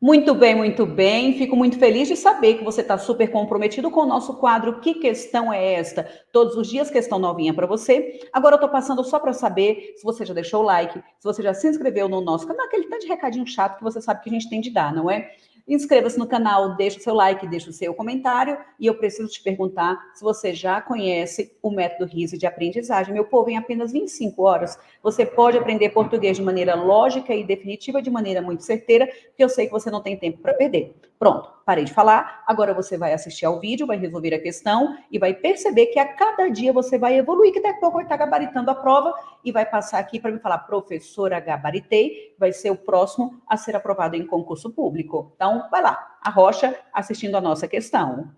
Muito bem, muito bem. Fico muito feliz de saber que você está super comprometido com o nosso quadro Que Questão é Esta? Todos os dias, questão novinha para você. Agora eu estou passando só para saber se você já deixou o like, se você já se inscreveu no nosso canal, aquele tanto de recadinho chato que você sabe que a gente tem de dar, não é? Inscreva-se no canal, deixa o seu like, deixa o seu comentário. E eu preciso te perguntar se você já conhece o método RISE de aprendizagem. Meu povo, em apenas 25 horas, você pode aprender português de maneira lógica e definitiva, de maneira muito certeira, porque eu sei que você não tem tempo para perder. Pronto, parei de falar. Agora você vai assistir ao vídeo, vai resolver a questão e vai perceber que a cada dia você vai evoluir, que daqui a pouco vai estar gabaritando a prova e vai passar aqui para me falar, professora, gabaritei, vai ser o próximo a ser aprovado em concurso público. Então, vai lá, arrocha assistindo a nossa questão.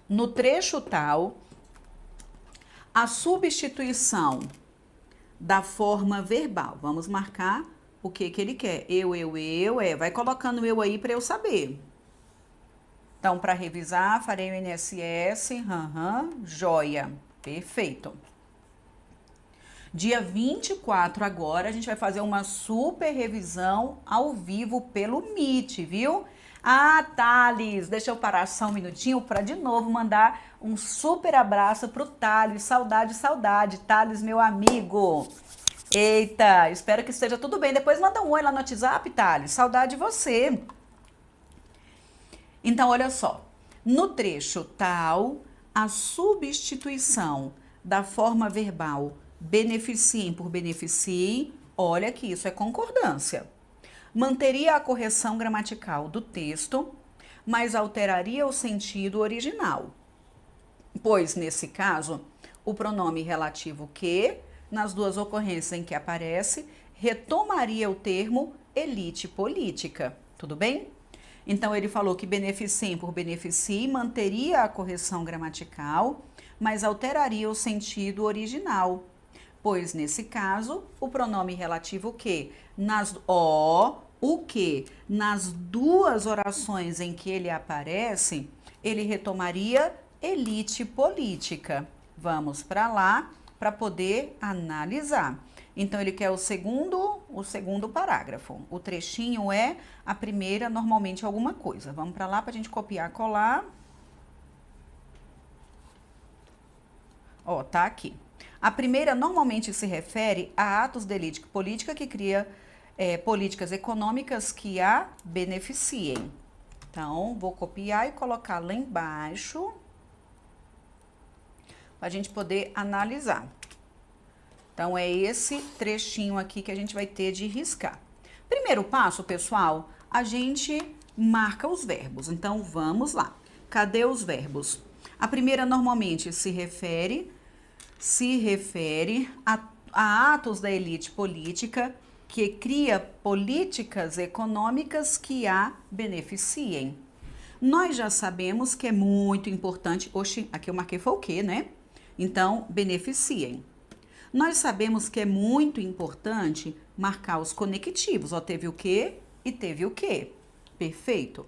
No trecho tal, a substituição da forma verbal. Vamos marcar o que ele quer. Eu, vai colocando eu aí para eu saber. Então, para revisar, farei o INSS, joia, perfeito. Dia 24 agora, a gente vai fazer uma super revisão ao vivo pelo Meet, viu? Ah, Thales, deixa eu parar só um minutinho para de novo mandar um super abraço pro Thales. Saudade, saudade, Thales, meu amigo. Eita, espero que esteja tudo bem. Depois manda um oi lá no WhatsApp, Thales. Saudade de você. Então, olha só. No trecho tal, a substituição da forma verbal beneficiem por beneficiem, olha que isso é concordância. Manteria a correção gramatical do texto, mas alteraria o sentido original. Pois, nesse caso, o pronome relativo que, nas duas ocorrências em que aparece, retomaria o termo elite política. Tudo bem? Então, ele falou que beneficiem por beneficiem manteria a correção gramatical, mas alteraria o sentido original. Pois, nesse caso, o pronome relativo que, nas duas orações em que ele aparece, ele retomaria elite política. Vamos para lá para poder analisar. Então, ele quer o segundo parágrafo. O trechinho é a primeira, normalmente, alguma coisa. Vamos para lá para a gente copiar, colar. Ó, tá aqui. A primeira normalmente se refere a atos de elite política que cria políticas econômicas que a beneficiem. Então, vou copiar e colocar lá embaixo para a gente poder analisar. Então, é esse trechinho aqui que a gente vai ter de riscar. Primeiro passo, pessoal, a gente marca os verbos. Então, vamos lá. Cadê os verbos? A primeira normalmente se refere a atos da elite política que cria políticas econômicas que a beneficiem. Nós já sabemos que é muito importante, aqui eu marquei foi o quê, né? Então, beneficiem. Nós sabemos que é muito importante marcar os conectivos, ó, teve o quê e teve o quê. Perfeito.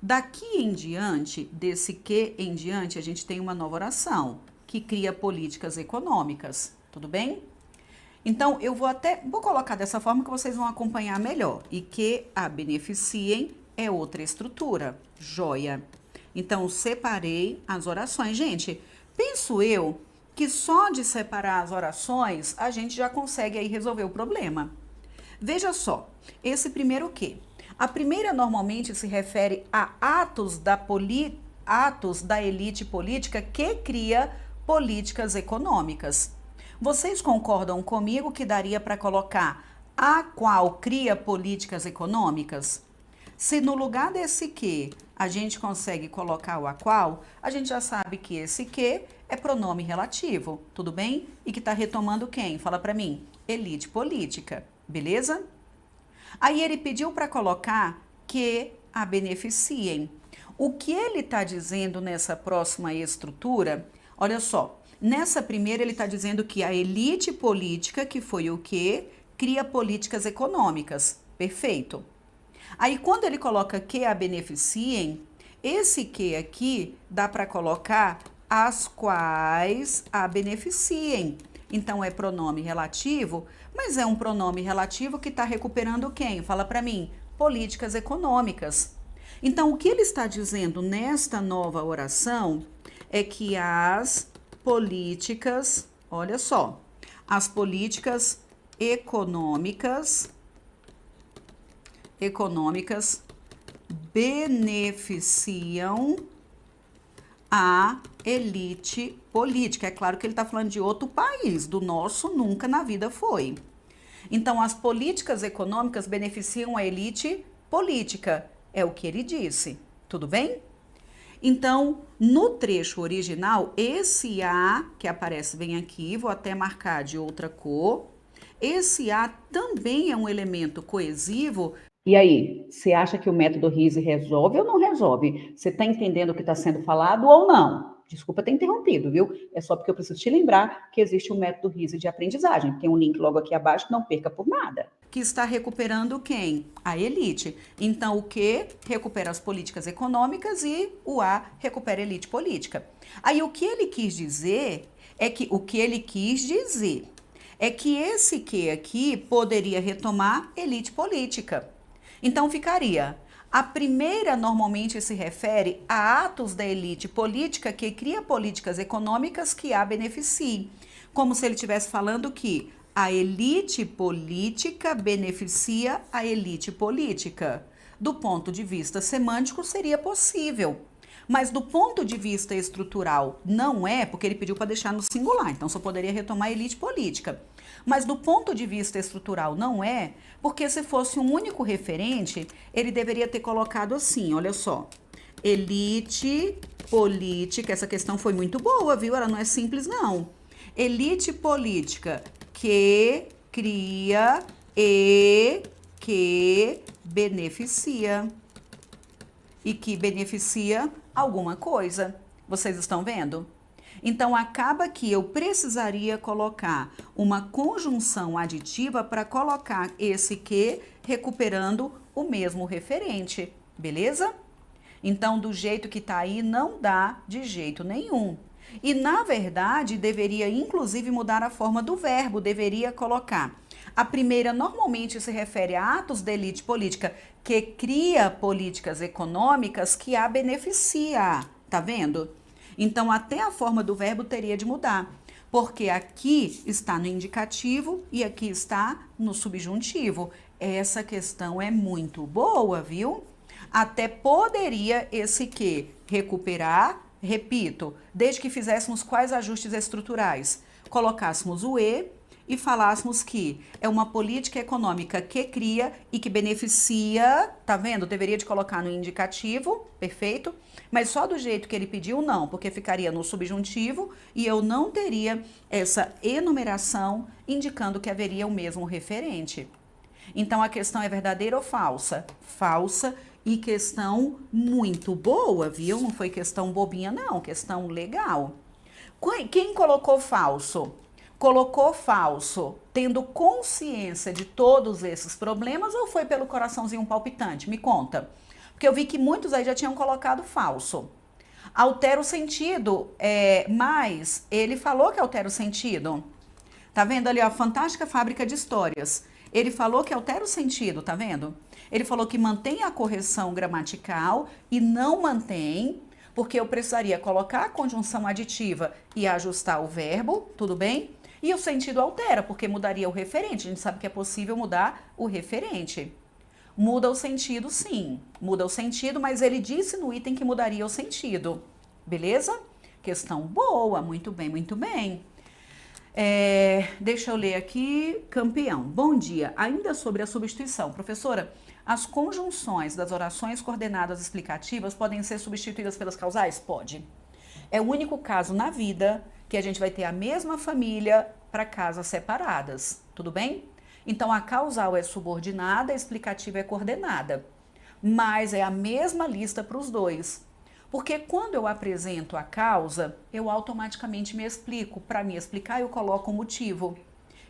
Daqui em diante, desse que em diante, a gente tem uma nova oração que cria políticas econômicas, tudo bem? Então, eu vou colocar dessa forma que vocês vão acompanhar melhor. E que a beneficiem é outra estrutura, joia. Então, separei as orações. Gente, penso eu que só de separar as orações, a gente já consegue aí resolver o problema. Veja só, esse primeiro que? A primeira normalmente se refere a atos da elite política que cria políticas econômicas. Vocês concordam comigo que daria para colocar a qual cria políticas econômicas? Se no lugar desse que a gente consegue colocar o a qual, a gente já sabe que esse que é pronome relativo, tudo bem? E que está retomando quem? Fala para mim. Elite política, beleza? Aí ele pediu para colocar que a beneficiem. O que ele está dizendo nessa próxima estrutura? Olha só, nessa primeira ele está dizendo que a elite política, que foi o que, cria políticas econômicas. Perfeito. Aí quando ele coloca que a beneficiem, esse que aqui dá para colocar as quais a beneficiem. Então é pronome relativo, mas é um pronome relativo que está recuperando quem? Fala para mim, políticas econômicas. Então o que ele está dizendo nesta nova oração é que as políticas, olha só, as políticas econômicas beneficiam a elite política. É claro que ele está falando de outro país, do nosso nunca na vida foi. Então, as políticas econômicas beneficiam a elite política, é o que ele disse, tudo bem? Então, no trecho original, esse A que aparece bem aqui, vou até marcar de outra cor, esse A também é um elemento coesivo. E aí, você acha que o método RISE resolve ou não resolve? Você está entendendo o que está sendo falado ou não? Desculpa ter interrompido, viu? É só porque eu preciso te lembrar que existe um método RISE de aprendizagem. Tem um link logo aqui abaixo, não perca por nada. Que está recuperando quem? A elite. Então, o Q recupera as políticas econômicas e o A recupera a elite política. Aí, o que ele quis dizer é que esse Q aqui poderia retomar elite política. Então, ficaria: a primeira normalmente se refere a atos da elite política que cria políticas econômicas que a beneficiem. Como se ele estivesse falando que a elite política beneficia a elite política. Do ponto de vista semântico, seria possível. Mas do ponto de vista estrutural, não é, porque ele pediu para deixar no singular, então só poderia retomar a elite política. Mas do ponto de vista estrutural, não é, porque se fosse um único referente, ele deveria ter colocado assim, olha só. Elite política, essa questão foi muito boa, viu? Ela não é simples, não. Elite política que cria e que beneficia. E que beneficia alguma coisa. Vocês estão vendo? Então, acaba que eu precisaria colocar uma conjunção aditiva para colocar esse que recuperando o mesmo referente, beleza? Então, do jeito que está aí, não dá de jeito nenhum. E, na verdade, deveria inclusive mudar a forma do verbo, deveria colocar. A primeira normalmente se refere a atos da elite política que cria políticas econômicas que a beneficia, tá vendo? Então, até a forma do verbo teria de mudar, porque aqui está no indicativo e aqui está no subjuntivo. Essa questão é muito boa, viu? Até poderia esse que recuperar, repito, desde que fizéssemos quais ajustes estruturais? Colocássemos o e falássemos que é uma política econômica que cria e que beneficia, tá vendo? Deveria de colocar no indicativo, perfeito? Mas só do jeito que ele pediu, não, porque ficaria no subjuntivo e eu não teria essa enumeração indicando que haveria o mesmo referente. Então, a questão é verdadeira ou falsa? Falsa, e questão muito boa, viu? Não foi questão bobinha, não, questão legal. Quem colocou falso? Colocou falso tendo consciência de todos esses problemas ou foi pelo coraçãozinho palpitante? Me conta. Porque eu vi que muitos aí já tinham colocado falso. Altera o sentido, mas ele falou que altera o sentido. Tá vendo ali, ó, fantástica fábrica de histórias. Ele falou que altera o sentido, tá vendo? Ele falou que mantém a correção gramatical e não mantém, porque eu precisaria colocar a conjunção aditiva e ajustar o verbo, tudo bem? E o sentido altera, porque mudaria o referente. A gente sabe que é possível mudar o referente. Muda o sentido, sim. Muda o sentido, mas ele disse no item que mudaria o sentido. Beleza? Questão boa, muito bem, muito bem. Deixa eu ler aqui. Campeão. Bom dia. Ainda sobre a substituição. Professora, as conjunções das orações coordenadas explicativas podem ser substituídas pelas causais? Pode. É o único caso na vida que a gente vai ter a mesma família para casas separadas, tudo bem? Então, a causal é subordinada, a explicativa é coordenada, mas é a mesma lista para os dois. Porque quando eu apresento a causa, eu automaticamente me explico. Para me explicar, eu coloco o motivo.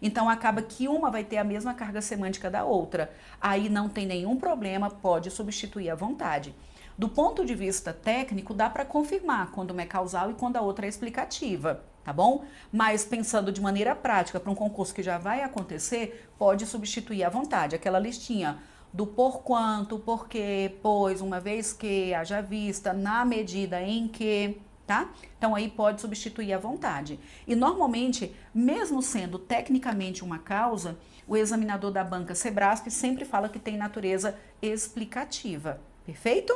Então, acaba que uma vai ter a mesma carga semântica da outra. Aí não tem nenhum problema, pode substituir à vontade. Do ponto de vista técnico, dá para confirmar quando uma é causal e quando a outra é explicativa. tá bom? Mas pensando de maneira prática para um concurso que já vai acontecer, pode substituir à vontade aquela listinha do por quanto, porquê, pois, uma vez que, haja vista, na medida em que, tá? Então aí pode substituir à vontade. E normalmente, mesmo sendo tecnicamente uma causa, o examinador da banca Sebrasp sempre fala que tem natureza explicativa. Perfeito?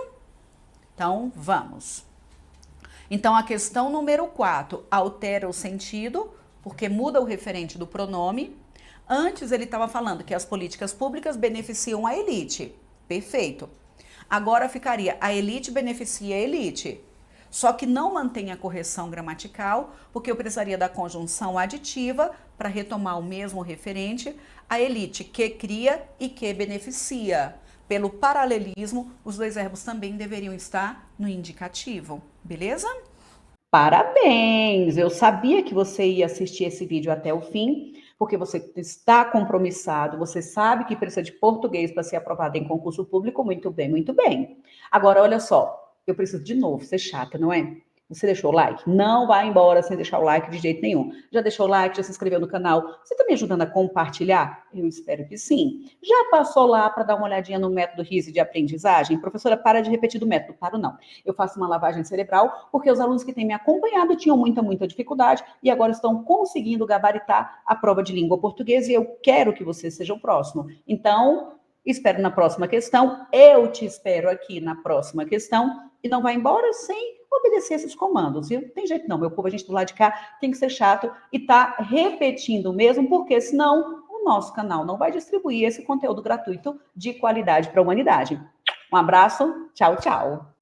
Então, vamos. Então, a questão número 4 altera o sentido, porque muda o referente do pronome. Antes ele estava falando que as políticas públicas beneficiam a elite. Perfeito. Agora ficaria a elite beneficia a elite. Só que não mantém a correção gramatical, porque eu precisaria da conjunção aditiva para retomar o mesmo referente, a elite que cria e que beneficia. Pelo paralelismo, os dois verbos também deveriam estar no indicativo, beleza? Parabéns! Eu sabia que você ia assistir esse vídeo até o fim, porque você está compromissado, você sabe que precisa de português para ser aprovado em concurso público. Muito bem, muito bem. Agora, olha só, eu preciso de novo ser chata, não é? Você deixou o like? Não vai embora sem deixar o like de jeito nenhum. Já deixou o like, já se inscreveu no canal? Você está me ajudando a compartilhar? Eu espero que sim. Já passou lá para dar uma olhadinha no método RISE de aprendizagem? Professora, para de repetir do método. Paro não. Eu faço uma lavagem cerebral porque os alunos que têm me acompanhado tinham muita dificuldade e agora estão conseguindo gabaritar a prova de língua portuguesa e eu quero que você seja o próximo. Então, espero na próxima questão. Eu te espero aqui na próxima questão e não vai embora sem obedecer esses comandos, viu? Tem jeito não, meu povo, a gente do lado de cá tem que ser chato e tá repetindo mesmo, porque senão o nosso canal não vai distribuir esse conteúdo gratuito de qualidade para a humanidade. Um abraço, tchau, tchau.